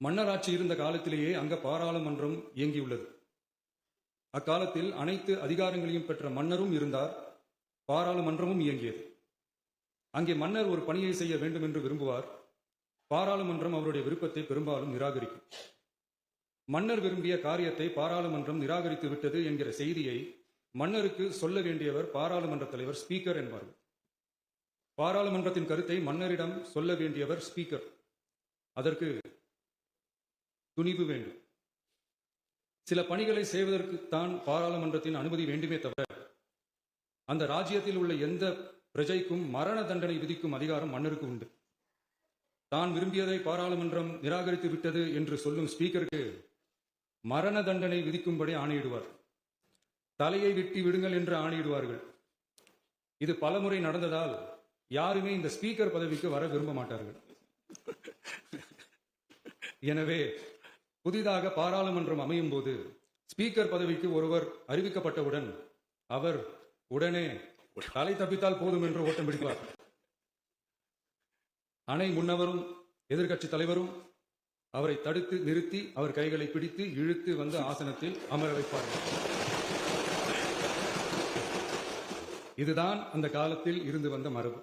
மன்னராட்சி இருந்த காலத்திலேயே அங்க பாராளுமன்றம் இயங்கியுள்ளது. அக்காலத்தில் அனைத்து அதிகாரங்களையும் பெற்ற மன்னரும் இருந்தார், பாராளுமன்றமும் இயங்கியது. அங்கே மன்னர் ஒரு பணியை செய்ய வேண்டும் என்று விரும்புவார். பாராளுமன்றம் அவருடைய விருப்பத்தை பெரும்பாலும் நிராகரிக்கும். மன்னர் விரும்பிய காரியத்தை பாராளுமன்றம் நிராகரித்து விட்டது என்கிற செய்தியை மன்னருக்கு சொல்ல வேண்டியவர் பாராளுமன்ற தலைவர், ஸ்பீக்கர் என்பார்கள். பாராளுமன்றத்தின் கருத்தை மன்னரிடம் சொல்ல வேண்டியவர் ஸ்பீக்கர். அதற்கு துணிவு வேண்டும். சில பணிகளை செய்வதற்குத்தான் பாராளுமன்றத்தின் அனுமதி வேண்டுமே தவிர அந்த ராஜ்யத்தில் உள்ள எந்த பிரஜைக்கும் மரண தண்டனை விதிக்கும் அதிகாரம் மன்னருக்கு உண்டு. தான் விரும்பியதை பாராளுமன்றம் நிராகரித்து விட்டது என்று சொல்லும் ஸ்பீக்கருக்கு மரண தண்டனை விதிக்கும்படி ஆணையிடுவார். தலையை வெட்டி விடுங்கள் என்று ஆணையிடுவார்கள். இது பலமுறை நடந்ததால் யாருமே இந்த ஸ்பீக்கர் பதவிக்கு வர விரும்ப மாட்டார்கள். எனவே புதிதாக பாராளுமன்றம் அமையும் போது ஸ்பீக்கர் பதவிக்கு ஒருவர் அறிவிக்கப்பட்டவுடன் அவர் உடனே தலை தப்பித்தால் போதும் என்று ஓட்டம் பிடிப்பார். அணை முன்னவரும் எதிர்கட்சி தலைவரும் அவரை தடுத்து நிறுத்தி அவர் கைகளை பிடித்து இழுத்து வந்து ஆசனத்தில் அமர வைப்பார்கள். இதுதான் அந்த காலத்தில் இருந்து வந்த மரபு.